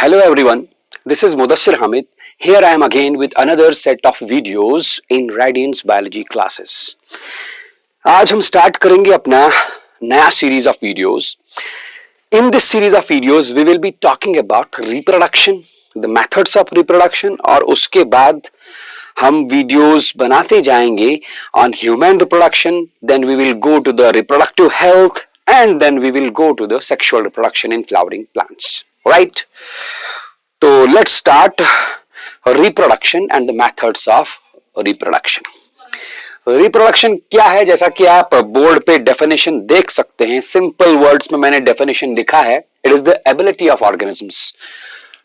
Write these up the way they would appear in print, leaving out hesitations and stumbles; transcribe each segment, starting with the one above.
Hello everyone, this is Mudassir Hamid. Here I am again with another set of videos in Radiance Biology classes. आज हम start करेंगे अपना नया series of videos. In this series of videos we will be talking about reproduction, the methods of reproduction और उसके बाद हम videos बनाते जाएंगे on human reproduction, then we will go to the reproductive health and then we will go to the sexual reproduction in flowering plants. Right? So let's start reproduction and the methods of reproduction. Reproduction क्या है, जैसा कि आप board पे definition देख सकते हैं. Simple words में मैंने डेफिनेशन लिखा है. It is the ability of organisms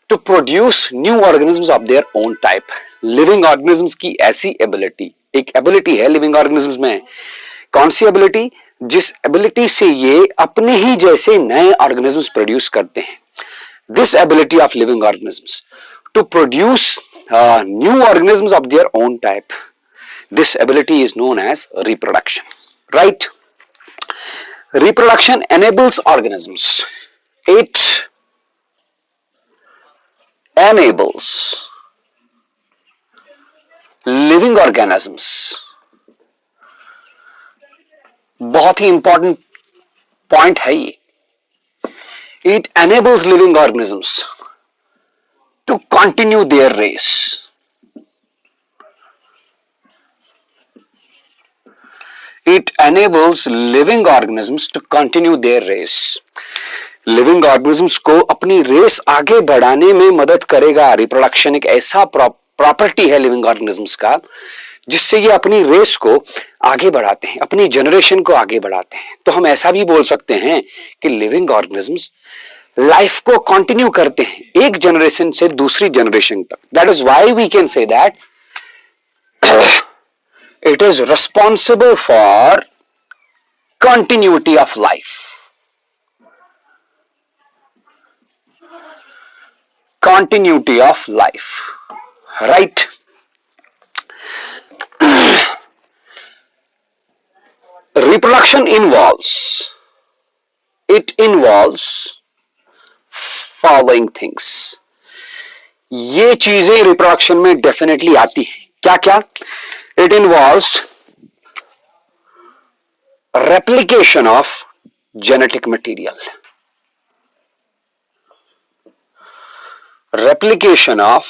to produce new organisms of their own type. Living organisms की ऐसी एबिलिटी, एक एबिलिटी है लिविंग ऑर्गेनिजम्स में. कौन सी एबिलिटी? जिस एबिलिटी से ये अपने ही जैसे नए ऑर्गेनिजम्स प्रोड्यूस करते हैं. This ability of living organisms to produce new organisms of their own type, this ability is known as reproduction. Right? Reproduction enables organisms. It enables living organisms. बहुत ही important point है ये. It enables living organisms to continue their race. It enables living organisms to continue their race. Living organisms को अपनी race आगे बढ़ाने में मदद करेगा. रिप्रोडक्शन एक ऐसा प्रॉपर्टी है लिविंग ऑर्गेनिजम्स का जिससे ये अपनी रेस को आगे बढ़ाते हैं, अपनी जनरेशन को आगे बढ़ाते हैं. तो हम ऐसा भी बोल सकते हैं कि लिविंग ऑर्गेनिजम्स लाइफ को कंटिन्यू करते हैं एक जनरेशन से दूसरी जनरेशन तक. That is why we can say that it is responsible for continuity of life. Continuity of life. Right? Reproduction involves following things. ये चीजें रिप्रोडक्शन में डेफिनेटली आती हैं. क्या क्या? It involves replication of genetic material. Replication of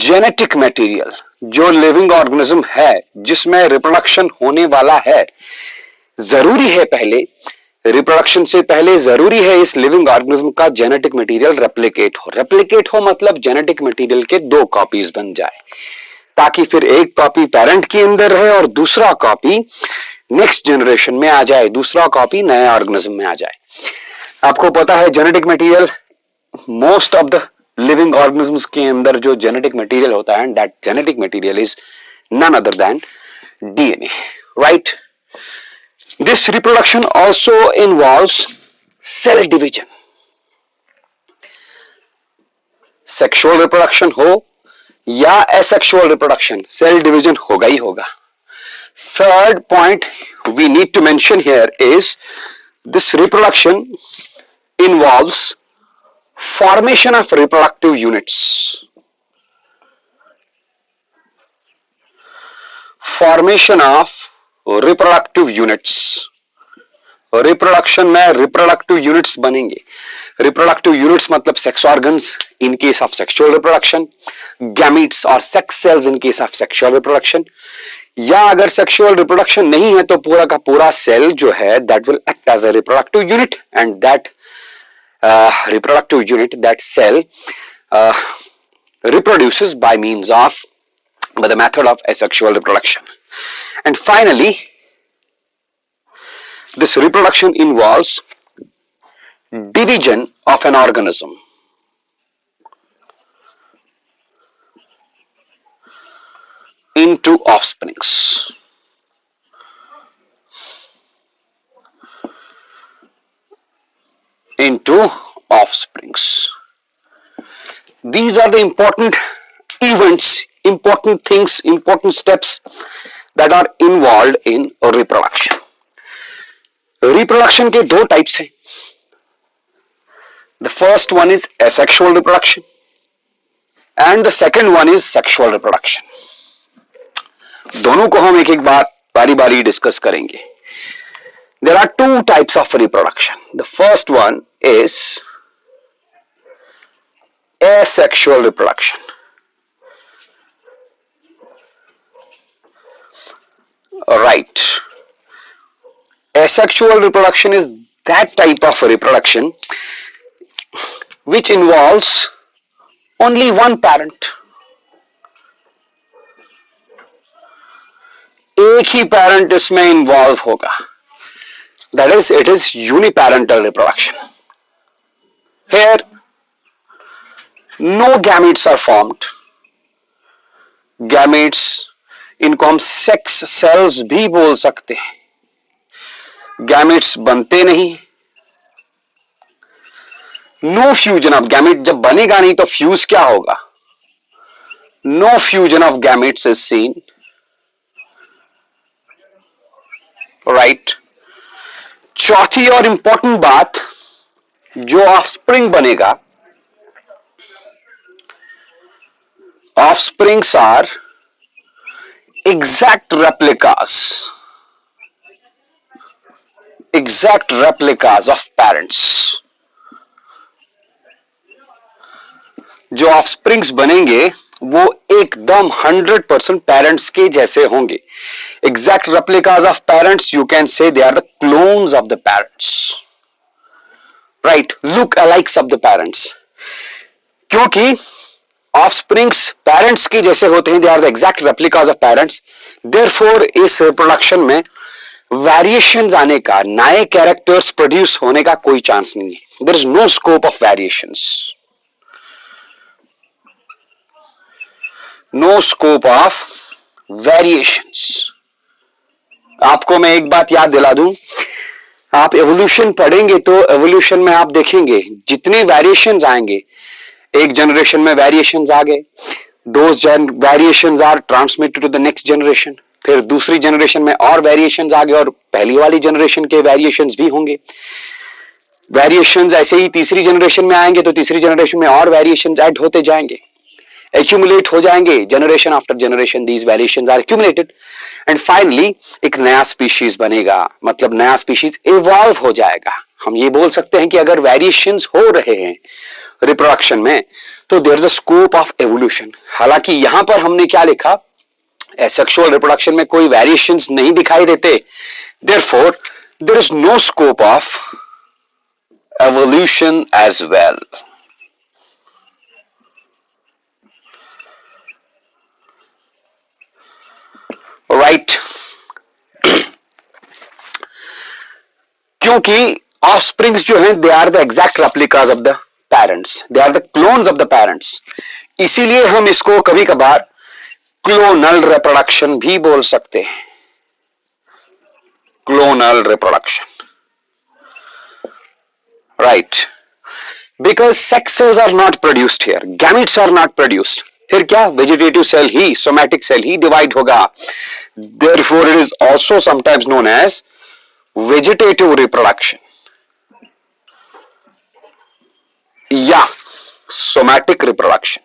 genetic material. जो living organism है जिसमें रिप्रोडक्शन होने वाला है, जरूरी है पहले, रिप्रोडक्शन से पहले जरूरी है इस लिविंग ऑर्गेनिज्म का जेनेटिक मटेरियल रेप्लिकेट हो. रेप्लिकेट हो मतलब जेनेटिक मटेरियल के दो कॉपीज बन जाए, ताकि फिर एक कॉपी पेरेंट के अंदर रहे और दूसरा कॉपी नेक्स्ट जनरेशन में आ जाए, दूसरा कॉपी नए ऑर्गेनिज्म में आ जाए. आपको पता है genetic material, most of the living organisms के अंदर जो जेनेटिक मटेरियल होता है, that genetic material is none other than DNA. Right? This reproduction also involves cell division. Sexual reproduction हो या एसेक्सुअल रिप्रोडक्शन, सेल डिवीजन होगा ही होगा. Third point we need to mention here is this reproduction involves formation of reproductive units. Formation of reproductive units. Reproduction में reproductive units बनेंगे. Reproductive units मतलब sex organs in case of sexual reproduction, gametes और sex cells in case of sexual reproduction. या अगर sexual reproduction नहीं है तो पूरा का पूरा सेल जो है that will act as a reproductive unit, and that reproductive unit, that cell reproduces by the method of asexual reproduction. And finally, this reproduction involves division of an organism. Into offsprings. Into offsprings. These are the important events, important things, important steps that are involved in reproduction. Reproduction के दो types हैं. The first one is asexual reproduction and the second one is sexual reproduction. दोनों को हम एक एक बार बारी बारी डिस्कस करेंगे. There are two types of reproduction. The first one is asexual reproduction. Right. Asexual reproduction is that type of reproduction which involves only one parent. एक ही parent इसमें involve होगा. That is, it is uniparental reproduction. Here, no gametes are formed. Gametes, इनको हम sex cells भी बोल सकते हैं. Gametes बनते नहीं. No fusion of gametes. जब बनेगा नहीं तो fuse क्या होगा? No fusion of gametes is seen. Right. चौथी और इंपॉर्टेंट बात, जो ऑफस्प्रिंग बनेगा, offsprings are exact replicas of parents. जो ऑफस्प्रिंग्स बनेंगे वो एकदम 100% पेरेंट्स के जैसे होंगे. Exact replicas of parents, you can say they are the clones of the parents. Right, look alikes of the parents. क्योंकि ऑफस्प्रिंग्स पेरेंट्स के जैसे होते हैं, they are the exact replicas of parents. Therefore, इस reproduction में variations आने का, नए कैरेक्टर्स प्रोड्यूस होने का कोई चांस नहीं है. There is no scope of variations. No scope of variations. आपको मैं एक बात याद दिला दूं, आप एवोल्यूशन पढ़ेंगे तो एवोल्यूशन में आप देखेंगे जितने वेरिएशंस आएंगे, एक जनरेशन में वेरिएशंस आ गए, those variations are transmitted to the next generation, फिर दूसरी जनरेशन में और वेरिएशंस आ गए और पहली वाली जनरेशन के वेरिएशंस भी होंगे. वेरिएशंस ऐसे ही तीसरी जनरेशन में आएंगे तो तीसरी जनरेशन में और वेरिएशंस ऐड होते जाएंगे, एक्यूमुलेट हो जाएंगे. Generation after generation these variations are accumulated and finally एक नया स्पीशीज बनेगा, मतलब नया स्पीशीज इवॉल्व हो जाएगा. हम ये बोल सकते हैं कि अगर वेरिएशंस हो रहे हैं रिप्रोडक्शन में तो there is a scope of evolution. हालांकि यहां पर हमने क्या लिखा, एसेक्सुअल रिप्रोडक्शन में कोई वेरिएशंस नहीं दिखाई देते, therefore there is no scope of evolution as well. Right. क्योंकि ऑफस्प्रिंग्स जो हैं, they are the exact replicas of the parents, they are the clones of the parents. इसीलिए हम इसको कभी कभार क्लोनल रिप्रोडक्शन भी बोल सकते हैं. Clonal reproduction. Right. Because sex cells are not produced here, gametes are not produced. फिर क्या, वेजिटेटिव सेल ही, सोमैटिक सेल ही डिवाइड होगा. Therefore, it is also sometimes known as vegetative reproduction. Yeah, somatic reproduction.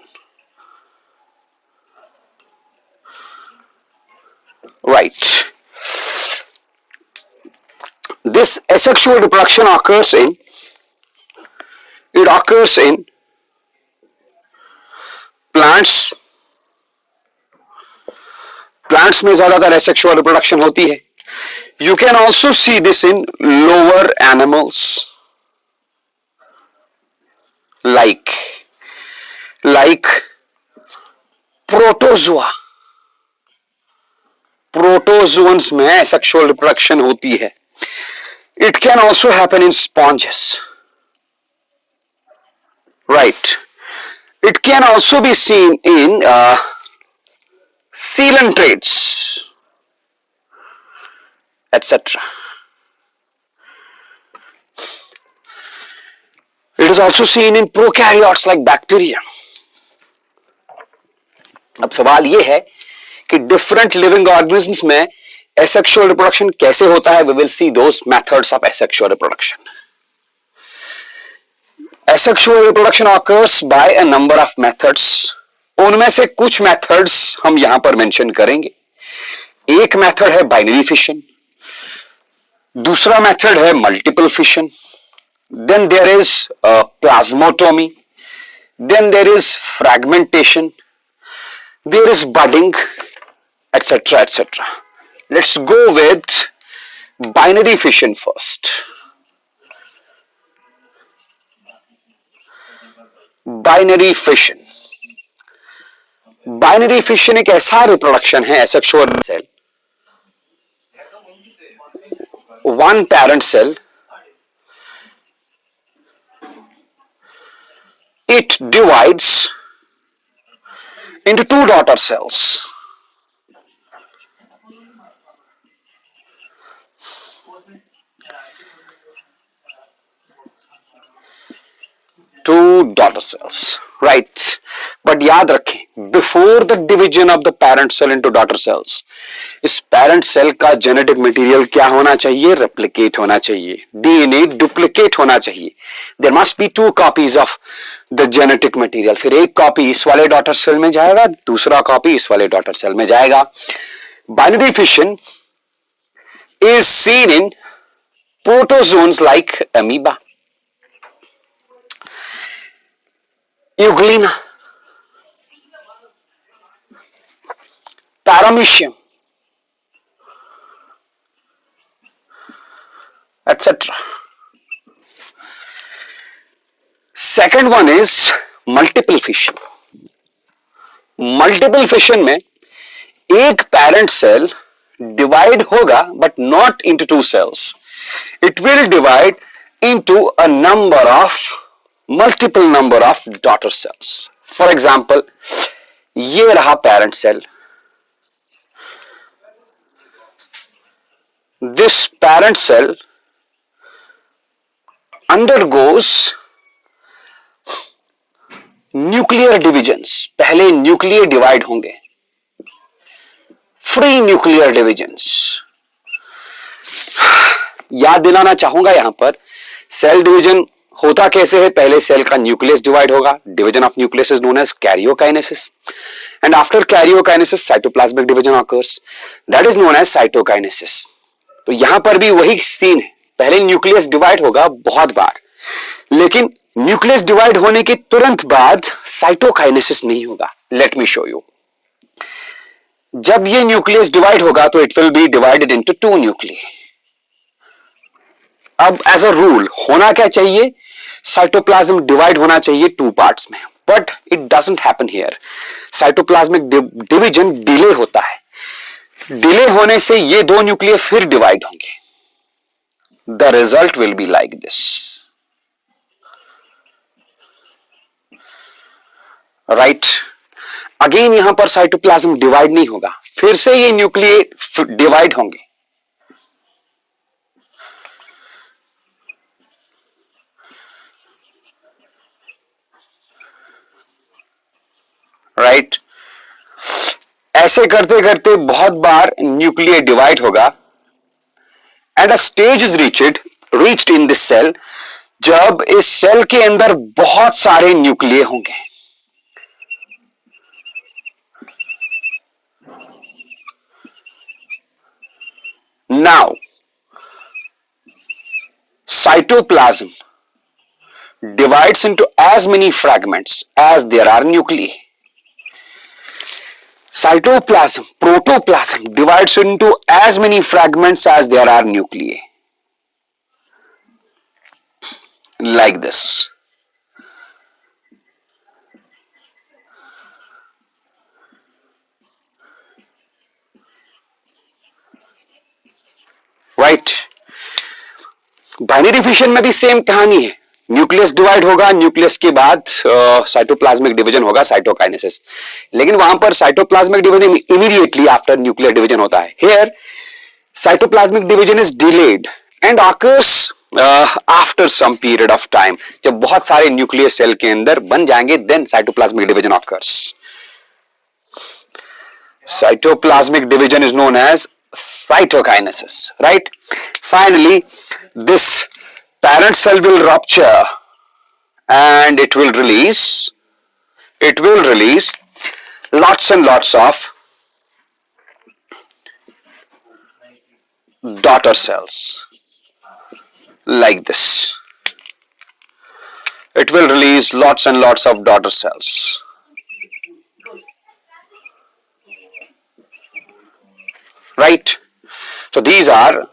Right. This asexual reproduction occurs in plants में ज्यादातर asexual reproduction होती है. You can also see this in lower animals like protozoa. Protozoans में asexual reproduction होती है. It can also happen in sponges. Right. It can also be seen in coelentrates, etc. It is also seen in prokaryotes like bacteria. अब सवाल यह है कि different living organisms में asexual reproduction कैसे होता है. We will see those methods of asexual reproduction. Asexual reproduction occurs by a number of methods. उनमें से कुछ मेथड्स हम यहां पर मेंशन करेंगे. एक मेथड है बाइनरी फिशन, दूसरा मेथड है multiple fission, then there is plasmotomy, then there is fragmentation, there is budding, etc etc. Let's go with binary fission first. Binary fission. Binary fission एक ऐसा रिप्रोडक्शन है asexual cell, one parent cell, it divides into two daughter cells. Two daughter cells, right? But याद रखें, before the division of the parent cell into daughter cells, इस parent cell का genetic material क्या होना चाहिए? Replicate होना चाहिए, DNA duplicate होना चाहिए. There must be two copies of the genetic material. फिर एक copy इस वाले daughter cell में जाएगा, दूसरा copy इस वाले daughter cell में जाएगा. Binary fission is seen in protozoans like amoeba, Euglena, Paramecium, etc. Second one is multiple fission. Multiple fission में एक parent cell divide होगा but not into two cells. It will divide into a multiple number of daughter cells. For example, ये रहा parent cell. This parent cell undergoes nuclear divisions. पहले nuclear divide होंगे, free nuclear divisions. याद दिलाना चाहूंगा यहां पर, सेल डिवीजन होता कैसे है? पहले सेल का न्यूक्लियस डिवाइड होगा, division of nucleus is known as karyokinesis, and after karyokinesis cytoplasmic division occurs, that is known as cytokinesis. तो यहां पर भी वही सीन है, पहले न्यूक्लियस डिवाइड होगा बहुत बार, लेकिन न्यूक्लियस डिवाइड होने के तुरंत बाद साइटोकाइनेसिस नहीं होगा. Let me show you. जब ये न्यूक्लियस डिवाइड होगा तो it will be divided into two nuclei. अब एज अ रूल होना क्या चाहिए? साइटोप्लाज्म डिवाइड होना चाहिए टू पार्ट्स में, but it doesn't happen here. Cytoplasmic division delay होता है. डिले होने से ये दो न्यूक्लियर फिर डिवाइड होंगे. The result will be like this, right. Again यहां पर साइटोप्लाज्म डिवाइड नहीं होगा, फिर से ये न्यूक्लियर डिवाइड होंगे. राइट, ऐसे करते करते बहुत बार न्यूक्लियर डिवाइड होगा, and a stage is reached in this cell, जब इस सेल के अंदर बहुत सारे न्यूक्लियर होंगे. Now cytoplasm divides into as many fragments as there are nuclei. Cytoplasm, protoplasm divides into as many fragments as there are nuclei. Like this. Right. Binary fission में भी same कहानी है. न्यूक्लियस डिवाइड होगा, nucleus के बाद cytoplasmic division होगा, cytokinesis. लेकिन वहां पर cytoplasmic division immediately after nuclear division होता है. Here cytoplasmic division is delayed and occurs after some period of time. जब बहुत सारे न्यूक्लियर सेल के अंदर बन जाएंगे, then cytoplasmic division occurs. Cytoplasmic division is known as cytokinesis, right? Finally, this parent cell will rupture and it will release lots and lots of daughter cells like this. It will release lots and lots of daughter cells. Right? So these are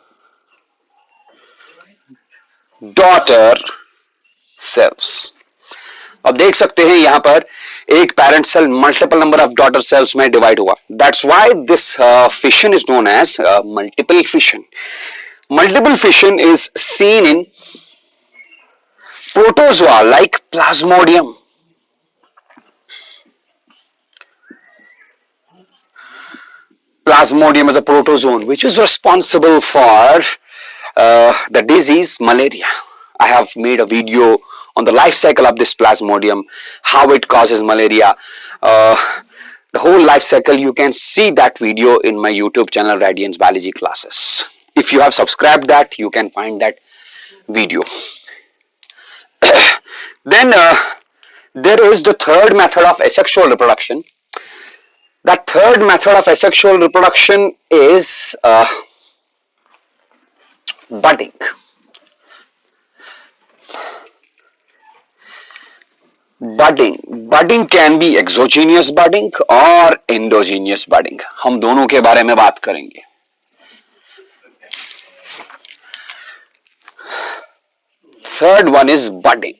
daughter cells. अब देख सकते हैं यहां पर एक parent cell multiple number of daughter cells में divide हुआ. That's why this fission is known as multiple fission. Multiple fission is seen in protozoa like Plasmodium. Plasmodium is a protozoan which is responsible for the disease malaria. I have made a video on the life cycle of this Plasmodium, how it causes malaria. The whole life cycle, you can see that video in my YouTube channel, Radiance Biology Classes. If you have subscribed that, you can find that video. Then there is the third method of asexual reproduction. That third method of asexual reproduction is budding. Budding can be exogenous budding or endogenous budding. हम दोनों के बारे में बात करेंगे. Third one is budding.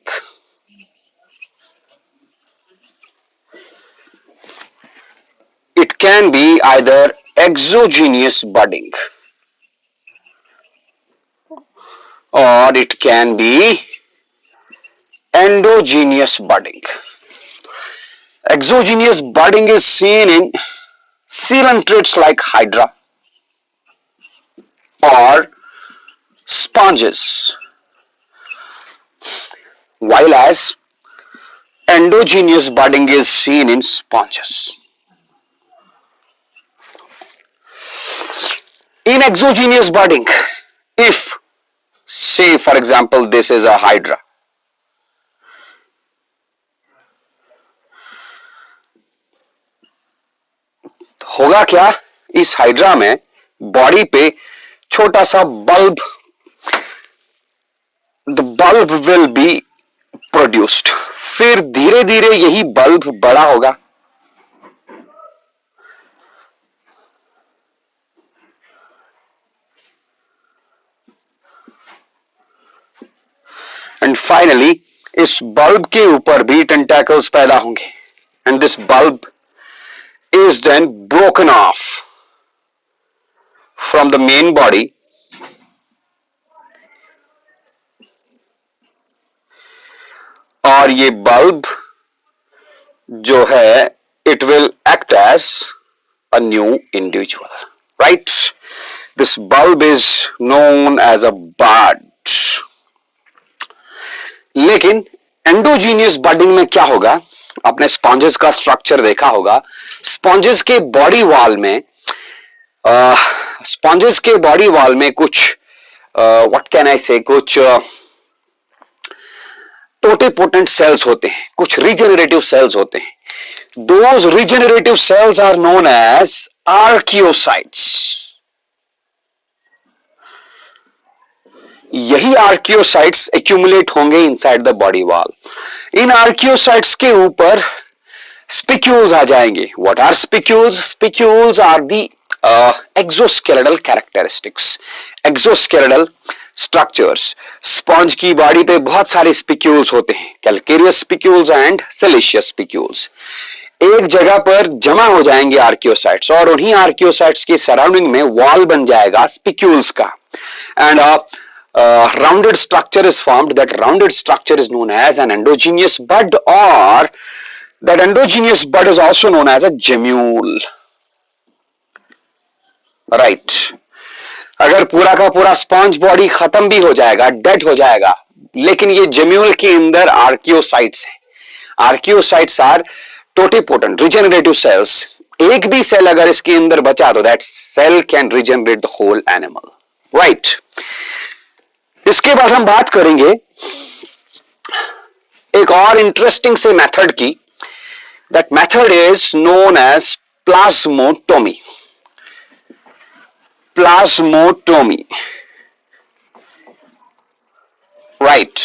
It can be either exogenous budding or it can be endogenous budding. Exogenous budding is seen in coelenterids like Hydra or sponges, while as endogenous budding is seen in sponges. In exogenous budding, if say for example this is a Hydra, होगा क्या, इस hydra में body पे छोटा सा bulb, the bulb will be produced. फिर धीरे धीरे यही बल्ब बड़ा होगा. एंड फाइनली इस बल्ब के ऊपर भी टेंटेकल्स पैदा होंगे. And this bulb is then broken off from the main body और ये बल्ब जो है it will act as a new individual, right? This bulb is known as a bud. लेकिन एंडोजीनियस बडिंग में क्या होगा, आपने स्पॉन्जेस का स्ट्रक्चर देखा होगा. स्पॉन्जेस के बॉडी वॉल में कुछ व्हाट कैन आई से, कुछ टोटेपोटेंट सेल्स होते हैं, कुछ रीजेनरेटिव सेल्स होते हैं. Those regenerative cells are known as archaeocytes. यही आर्कियोसाइट्स एक्यूमुलेट होंगे इनसाइड द बॉडी वॉल. इन आर्कियोसाइट्स के ऊपर स्पिक्यूल्स आ जाएंगे. What are spicules? Spicules are the exoskeletal characteristics, exoskeletal structures. Sponge की बॉडी पे बहुत सारे स्पिक्यूल्स होते हैं, calcareous spicules and siliceous spicules. एक जगह पर जमा हो जाएंगे आर्कियोसाइट्स और उन्हीं आर्कियोसाइट्स के सराउंडिंग में वॉल बन जाएगा स्पिक्यूल्स का. And rounded structure is formed. That rounded structure is known as an endogenous bud, or that endogenous bud is also known as a gemule. Right. अगर पूरा का पूरा स्पॉन्ज बॉडी खत्म भी हो जाएगा, डेड हो जाएगा, लेकिन ये जेम्यूल के अंदर आर्कियोसाइट्स हैं. Archaeocytes are totipotent regenerative cells. एक भी सेल अगर इसके अंदर बचा तो that cell can regenerate the whole animal. Right. इसके बाद हम बात करेंगे एक और इंटरेस्टिंग से मेथड की, that method is known as plasmotomy. Plasmotomy, right?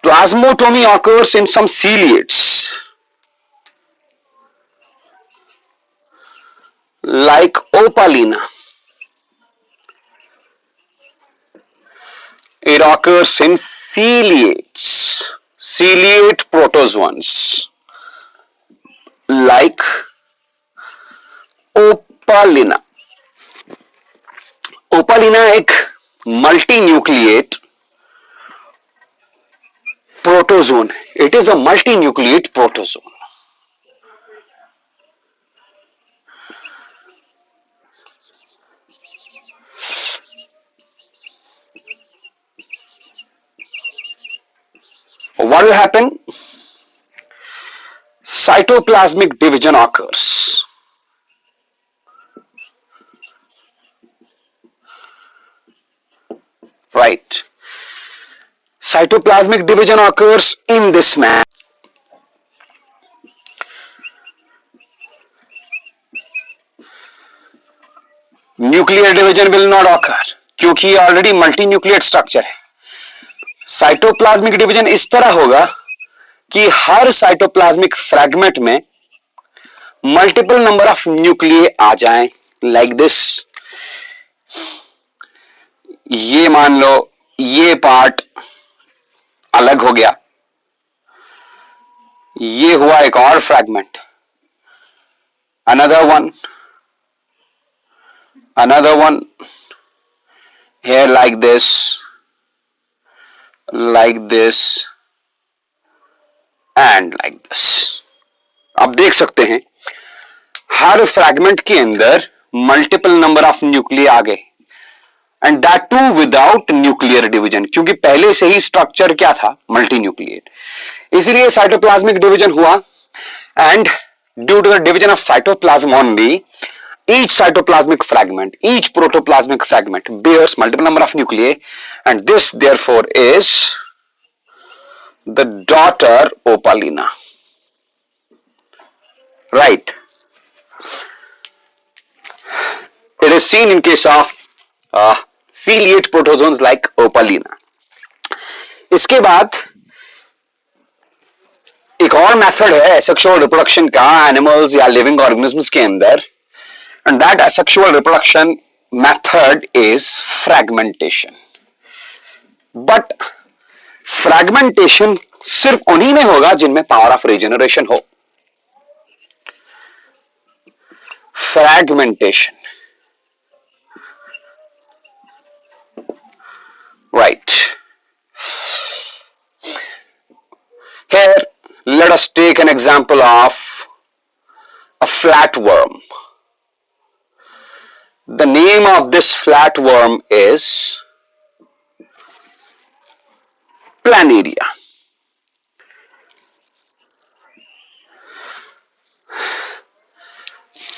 Plasmotomy occurs in some ciliates like opalina. It occurs in ciliates, ciliate protozoans like opalina. ओपालिना एक multi nucleate protozoan. It is a multi nucleate protozoan. What will happen? Cytoplasmic division occurs. Right. Cytoplasmic division occurs in this manner. Nuclear division will not occur क्योंकि ये already multi nucleate structure है. Cytoplasmic division इस तरह होगा कि हर cytoplasmic fragment में multiple number of न्यूक्लिए आ जाएं, like this. ये मान लो ये पार्ट अलग हो गया, ये हुआ एक और fragment, another one here like this and like this. आप देख सकते हैं हर फ्रैगमेंट के अंदर मल्टीपल नंबर ऑफ न्यूक्लियर आ गए, and that too without nuclear division, क्योंकि पहले से ही स्ट्रक्चर क्या था, मल्टी न्यूक्लिएट. इसलिए साइटोप्लाज्मिक डिवीजन हुआ, and due to the division of cytoplasm only, each cytoplasmic fragment, each protoplasmic fragment bears multiple number of nuclei, and this therefore is the daughter opalina. Right. It is seen in case of ciliate protozoans like opalina. इसके बाद एक और method है asexual reproduction का animals या living organisms के अंदर, and that asexual reproduction method is fragmentation. But fragmentation सिर्फ उन्हीं में होगा जिनमें power of regeneration हो. Fragmentation, right? Here let us take an example of a flatworm. The name of this flatworm is Planaria.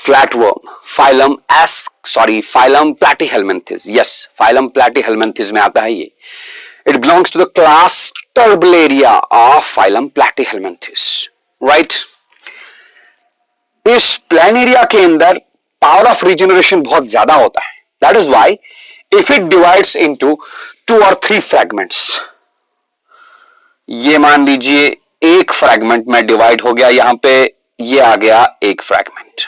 Flatworm, phylum Platyhelminthes. Yes, phylum Platyhelminthes में आता है ये. It belongs to the class Turbellaria of phylum Platyhelminthes. Right? इस Planaria के अंदर power of regeneration बहुत ज्यादा होता है. That is why if it divides into 2 or 3 fragments, ये मान लीजिए एक फ्रैगमेंट में डिवाइड हो गया, यहां पे ये आ गया एक फ्रैगमेंट,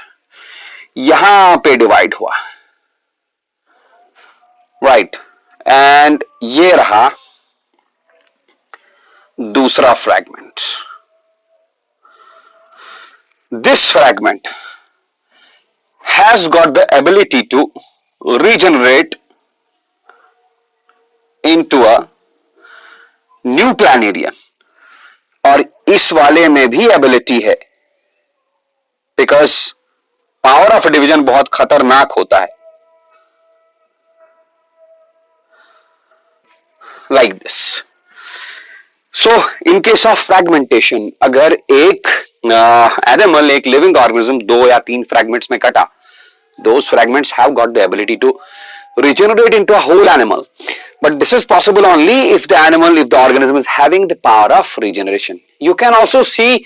यहां पे डिवाइड हुआ, राइट, एंड ये रहा दूसरा fragment. This fragment has got the ability to regenerate into a new Planaria, और इस वाले में भी एबिलिटी है, बिकॉज पावर ऑफ डिवीजन बहुत खतरनाक होता है, like this. So in case of fragmentation, अगर एक एनिमल, एक लिविंग ऑर्गेनिज्म 2 या 3 फ्रैगमेंट्स में कटा, those fragments have got the ability to regenerate into a whole animal. But this is possible only if the organism is having the power of regeneration. You can also see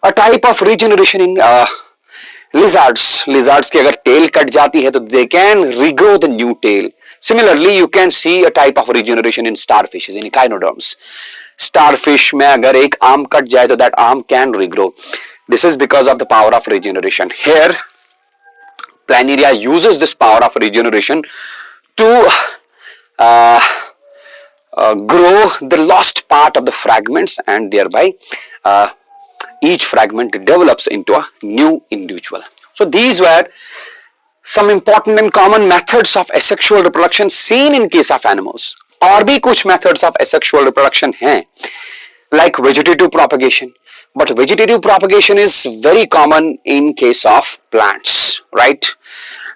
a type of regeneration in lizards की अगर tail cut जाती है तो they can regrow the new tail. Similarly, you can see a type of regeneration in starfishes, in echinoderms. Starfish में अगर एक arm cut जाए तो that arm can regrow. This is because of the power of regeneration. Here, Planaria uses this power of regeneration to grow the lost part of the fragments, and thereby each fragment develops into a new individual. So these were some important and common methods of asexual reproduction seen in case of animals. और भी कुछ methods of asexual reproduction हैं, like vegetative propagation. But vegetative propagation is very common in case of plants, right?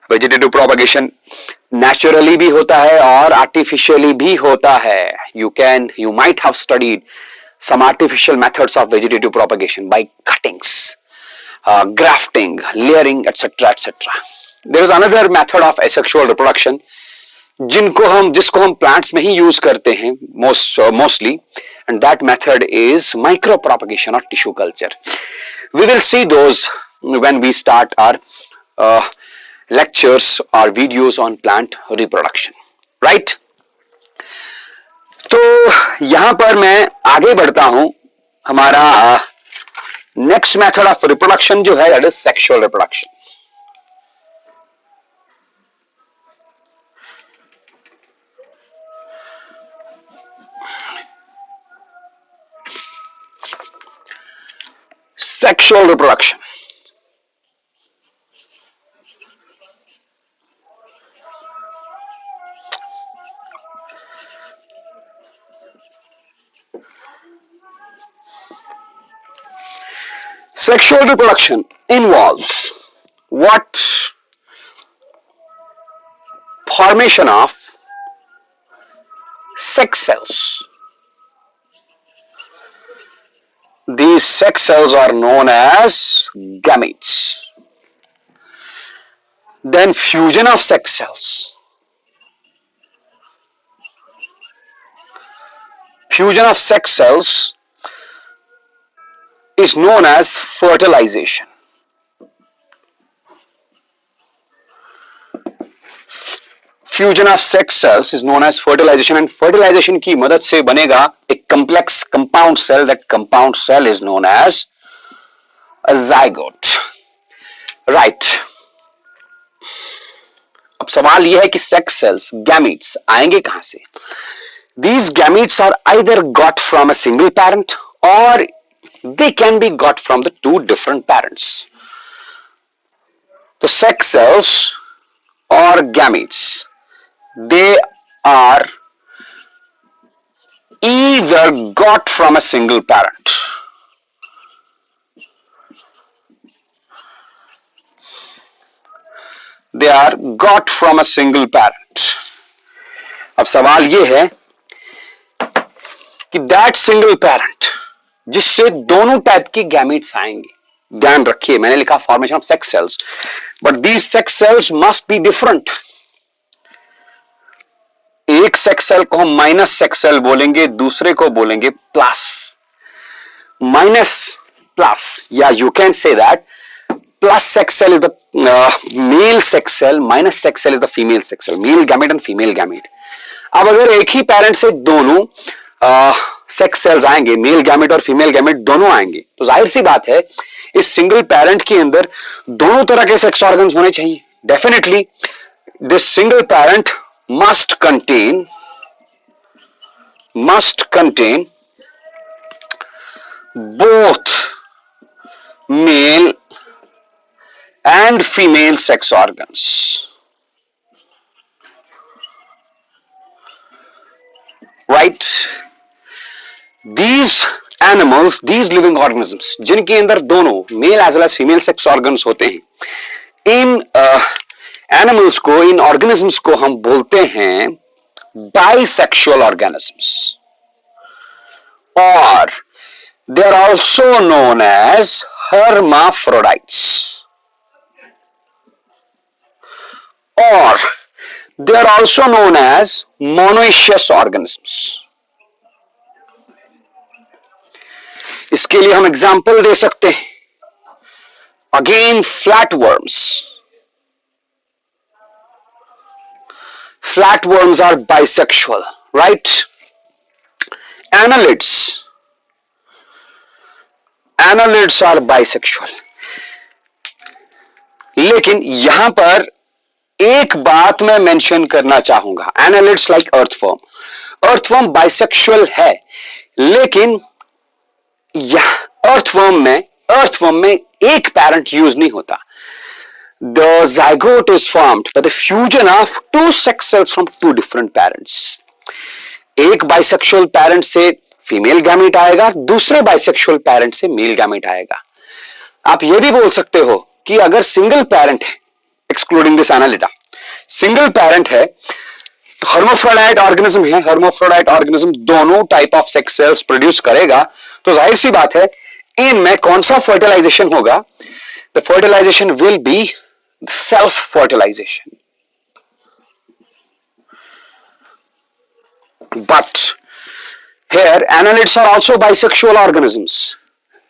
Vegetative propagation naturally भी होता है और artificially भी होता है. You might have studied some artificial methods of vegetative propagation by cuttings, grafting, layering, etc., etc. There is another method of asexual reproduction जिसको हम plants में ही use करते हैं mostly, and that method is micropropagation or tissue culture. We will see those when we start our lectures or videos on plant reproduction, right? तो यहां पर मैं आगे बढ़ता हूं. हमारा नेक्स्ट मेथड ऑफ रिप्रोडक्शन जो है, that is sexual reproduction. Sexual reproduction. Sexual reproduction involves what? Formation of sex cells. These sex cells are known as gametes. Then fusion of sex cells. Fusion of sex cells is known as fertilization. Fusion of sex cells is known as fertilization, and fertilization की मदद से बनेगा एक complex compound cell. That compound cell is known as a zygote, right? अब सवाल यह है कि sex cells, gametes आएंगे कहां से? These gametes are either got from a single parent or they can be got from the two different parents. The sex cells or gametes, they are either got from a single parent अब सवाल ये है कि that single parent जिससे दोनों type के gametes आएंगे. ध्यान रखिए, मैंने लिखा formation of sex cells, but these sex cells must be different. एक सेक्स सेल को हम माइनस सेक्स सेल बोलेंगे, दूसरे को बोलेंगे प्लस. माइनस प्लस, या you can say that plus sex cell is the male sex cell, minus sex cell is the female sex cell, male gamete and female gamete. अब अगर एक ही parent से दोनों सेक्स सेल्स आएंगे, male gamete और female gamete दोनों आएंगे, तो जाहिर सी बात है इस सिंगल पेरेंट के अंदर दोनों तरह के सेक्स ऑर्गन्स होने चाहिए. Definitely this single parent must contain both male and female sex organs. Right? These animals, these living organisms, जिनके अंदर दोनों male as well as female sex organs होते हैं, इन एनिमल्स को, इन ऑर्गेनिजम्स को हम बोलते हैं बाइसेक्सुअल ऑर्गेनिजम्स, और they are also known as hermaphrodites, or They are also known as monoecious organisms. इसके लिए हम एग्जाम्पल दे सकते हैं. Again flatworms. Flatworms are bisexual, right? Annelids. Annelids are bisexual. लेकिन यहां पर एक बात मैं मेंशन करना चाहूंगा. Annelids like earthworm. Earthworm bisexual है, लेकिन यह earthworm में एक पैरेंट यूज नहीं होता. The zygote is formed by the fusion of two sex cells from two different parents. एक बाइसेक्सुअल पैरेंट से फीमेल गैमेट आएगा, दूसरे बाइसेक्सुअल पैरेंट से मेल गैमेट आएगा. आप यह भी बोल सकते हो कि अगर सिंगल पैरेंट है, excluding this Annelida, single parent है तो हर्माफ्रोडाइट ऑर्गेनिज्म है. हर्माफ्रोडाइट ऑर्गेनिज्म दोनों type of sex sales produce करेगा, तो जाहिर सी बात है इनमें कौन सा फर्टिलाइजेशन होगा. The fertilization will be self fertilization. But here annelids are also bisexual organisms.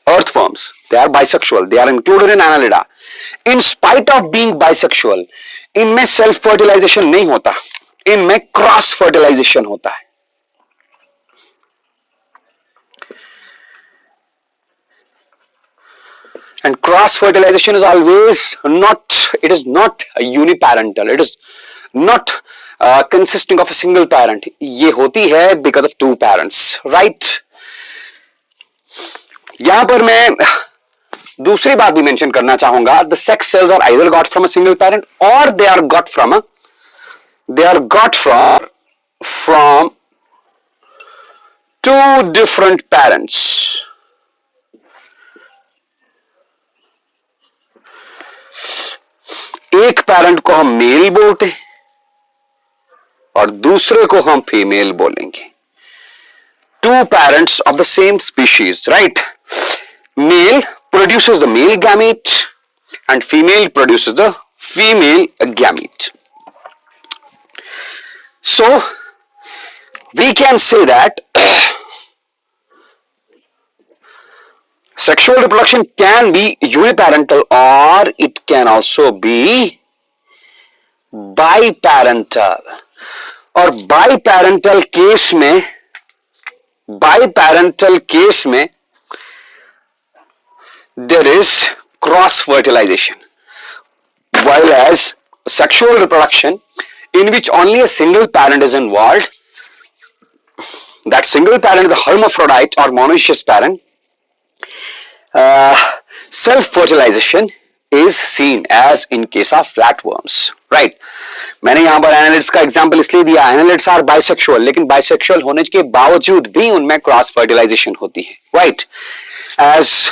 Earthworms, they are bisexual, they are included in annelida. In spite of being bisexual, इनमें सेल्फ फर्टिलाइजेशन नहीं होता, इनमें क्रॉस फर्टिलाइजेशन होता है. And cross fertilization is always not, it is not uniparental, it is not consisting of a single parent. ये होती है because of two parents, right? यहां पर मैं दूसरी बात भी मेंशन करना चाहूंगा. The sex cells are either got from a single parent or they are got from two different parents. एक पैरेंट को हम मेल बोलते हैं और दूसरे को हम फीमेल बोलेंगे. Two parents of the same species, right? Male produces the male gamete and female produces the female gamete. So we can say that sexual reproduction can be uniparental or it can also be biparental. और biparental case में there is cross fertilization, while as sexual reproduction in which only a single parent is involved, that single parent is the hermaphrodite or monoecious parent, self-fertilization is seen as in case of flatworms, right? मैंने यहां पर annelids का example इसलिए दिया, annelids are bisexual, लेकिन bisexual होने के बावजूद भी उनमें क्रॉस फर्टिलाइजेशन होती है, right? As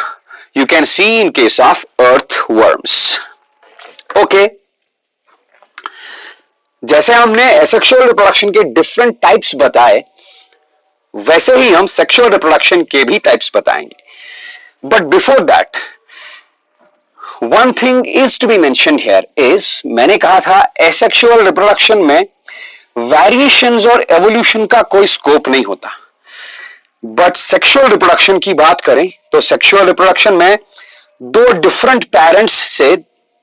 you can see in case of earthworms. Okay, जैसे हमने एसेक्सुअल रिप्रोडक्शन के डिफरेंट टाइप्स बताए, वैसे ही हम सेक्सुअल रिप्रोडक्शन के भी टाइप्स बताएंगे. But before that one thing is to be mentioned here is, मैंने कहा था asexual reproduction में variations और evolution का कोई scope नहीं होता. But sexual reproduction की बात करें तो sexual reproduction में दो different parents से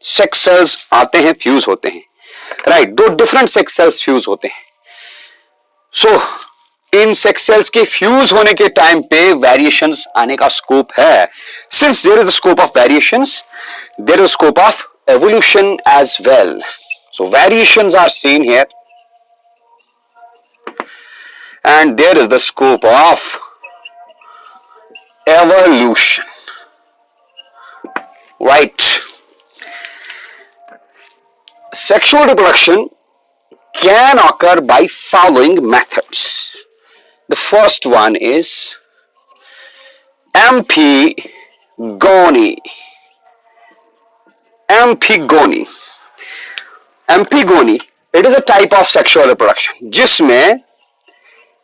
sex cells आते हैं, fuse होते हैं, right? दो different sex cells fuse होते हैं. So इन सेक्स सेल्स के फ्यूज होने के टाइम पे वेरिएशंस आने का स्कोप है. Since there is the scope of variations, there is scope of evolution as well. So variations are seen here and there is the scope of evolution, right? Sexual reproduction can occur by following methods. The first one is empigony. Empigony, it is a type of sexual reproduction जिसमें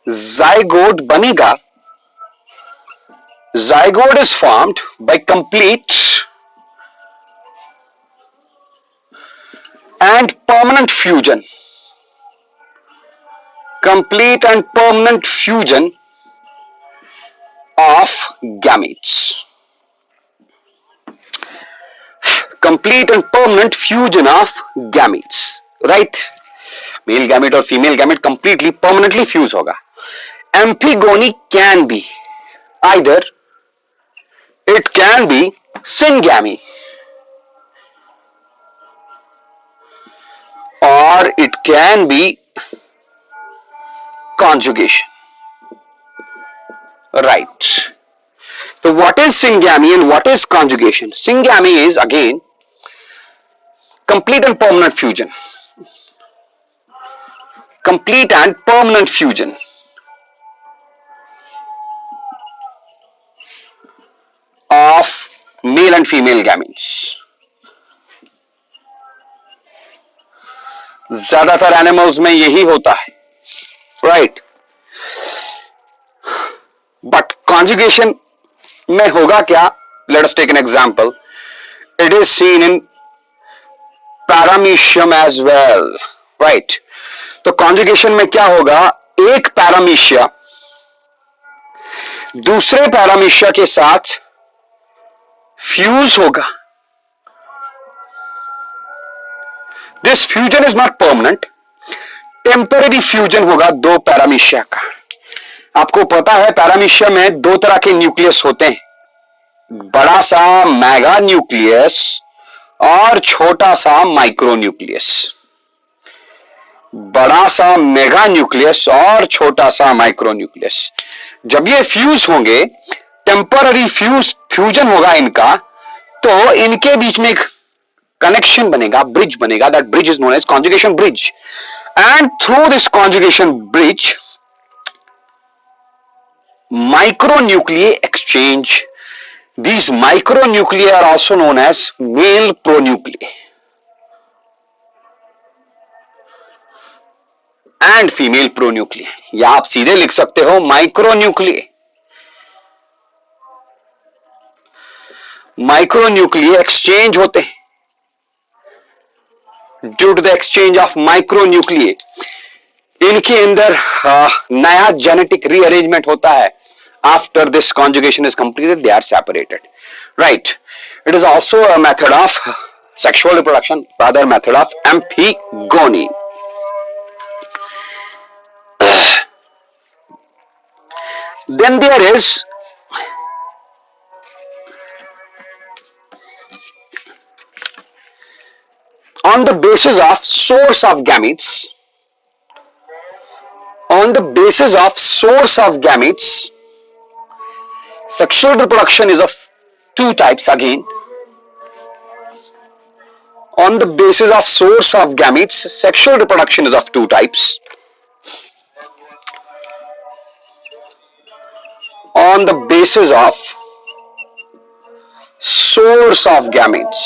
zygote बनेगा. Zygote is formed by complete and permanent fusion. complete and permanent fusion of gametes. Complete and permanent fusion of gametes, right? Male gamete और female gamete completely permanently fuse होगा. Amphigony can be either it can be syngamy or it can be conjugation, right? So what is syngamy and what is conjugation? Syngamy is again complete and permanent fusion. Complete and permanent fusion of male and female gametes. ज्यादातर animals में यही होता है, right? But conjugation में होगा क्या? Let us take an example. It is seen in paramecium as well, right? तो conjugation में क्या होगा? एक पैरामीशिया दूसरे पैरामीशिया के साथ फ्यूज होगा. This fusion is not permanent, temporary fusion होगा दो पैरामीशिया का. आपको पता है पैरामीशिया में दो तरह के न्यूक्लियस होते हैं, बड़ा सा मेगा न्यूक्लियस और छोटा सा माइक्रो न्यूक्लियस. बड़ा सा मेगा न्यूक्लियस और छोटा सा माइक्रो न्यूक्लियस. जब ये फ्यूज होंगे, टेम्पररी फ्यूजन होगा इनका, तो इनके बीच में एक कनेक्शन बनेगा, ब्रिज बनेगा. That bridge is known as conjugation bridge. And through this conjugation bridge micronuclei exchange. These micronuclei are also known as male pronuclei and female pronuclei. या आप सीधे लिख सकते हो micronuclei. Micronuclei exchange होते हैं. Due to the exchange of micronuclei, इनके अंदर नया जेनेटिक रीअरेंजमेंट होता है. After this conjugation is completed, they are separated, right? It is also a method of sexual reproduction, rather method of amphigony. Then there is on the basis of source of gametes. On the basis of source of gametes, sexual reproduction is of two types again. On the basis of source of gametes, sexual reproduction is of two types. On the basis of source of gametes,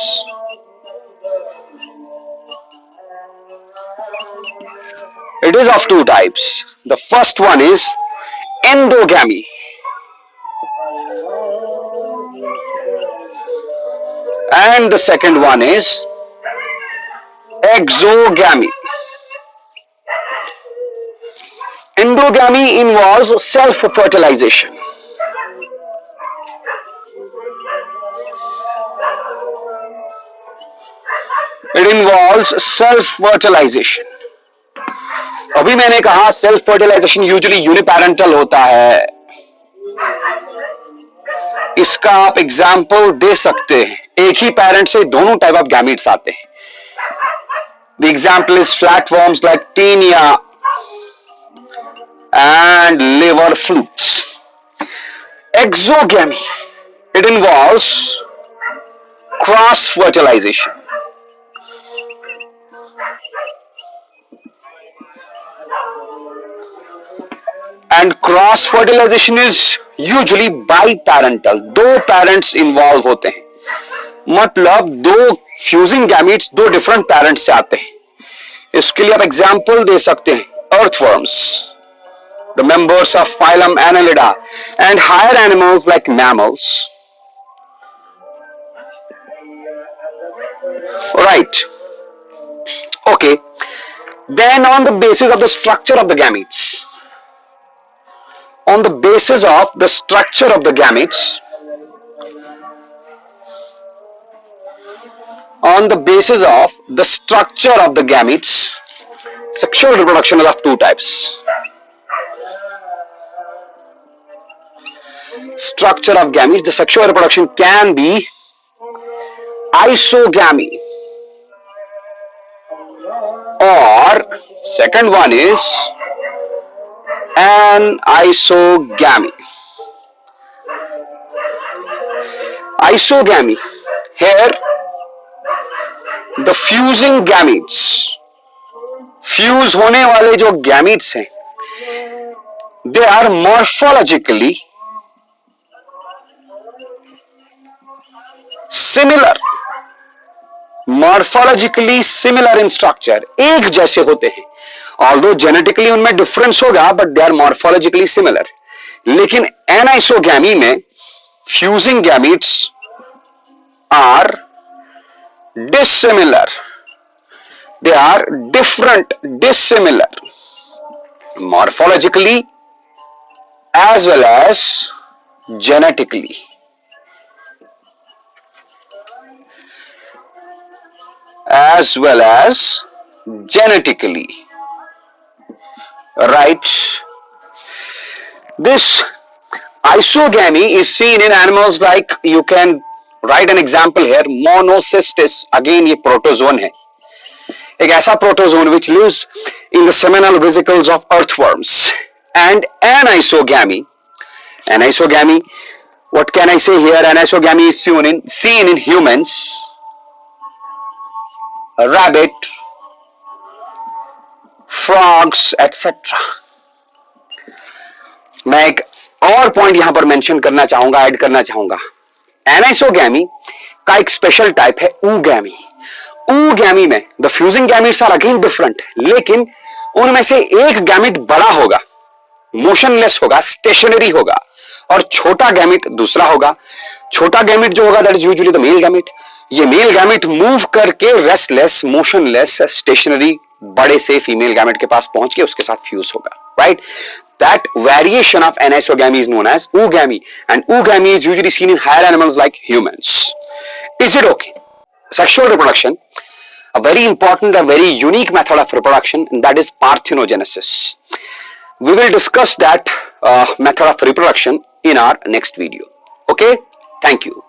it is of two types. The first one is endogamy. And the second one is exogamy. Endogamy involves self-fertilization. It involves self-fertilization. अभी मैंने कहा self fertilisation usually यूनिपैरेंटल होता है. इसका आप example दे सकते हैं. एक ही पेरेंट से दोनों टाइप ऑफ गैमीट्स आते हैं. The example is flatworms like taenia and liver flukes. Exogamy, it involves cross fertilization. And cross fertilization is usually biparental. दो पेरेंट्स इन्वॉल्व होते हैं, मतलब दो फ्यूजिंग गैमीट्स दो डिफरेंट पेरेंट्स से आते हैं. इसके लिए आप एग्जांपल दे सकते हैं. Earthworms, the members of phylum Annelida, and higher animals like mammals. Right. Okay. Then on the basis of the structure of the gametes, on the basis of the structure of the gametes, on the basis of the structure of the gametes, sexual reproduction is of two types. Structure of gametes, the sexual reproduction can be isogamy, or second one is anisogamy. Isogamy, here the fusing gametes, fuse होने वाले जो gametes हैं, they are morphologically similar, morphologically similar in structure, एक जैसे होते हैं. Although genetically उनमें difference होगा, but they are morphologically similar. लेकिन एनाइसोगैमी में fusing gametes are dissimilar, they are different, dissimilar morphologically as well as genetically. As well as genetically, right? This isogamy is seen in animals like, you can write an example here, monocystis. Again ये protozoan है, एक ऐसा protozoan which lives in the seminal vesicles of earthworms. And anisogamy, what can I say here? Anisogamy is seen in humans, rabbit, frogs, etc. मैं एक और point यहां पर mention करना चाहूंगा, ऐड करना चाहूंगा. एनाइसोगैमी का एक स्पेशल टाइप है ऊगैमी. ऊगैमी में the fusing gametes are again different, लेकिन उनमें से एक गैमिट बड़ा होगा, मोशनलेस होगा, स्टेशनरी होगा, और छोटा गैमिट दूसरा होगा. छोटा गैमिट जो होगा that is usually the male gamete. ये मेल गैमिट मूव करके रेस्टलेस, मोशनलेस, स्टेशनरी बड़े से फीमेल गैमिट के पास पहुंच के उसके साथ फ्यूज होगा, right? That variation of anisogamy is known as oogamy, and oogamy is usually seen in higher animals like humans. Is it okay? Sexual reproduction, a very important, a very unique method of reproduction, and that is parthenogenesis. We will discuss that method of reproduction in our next video. Okay? Thank you.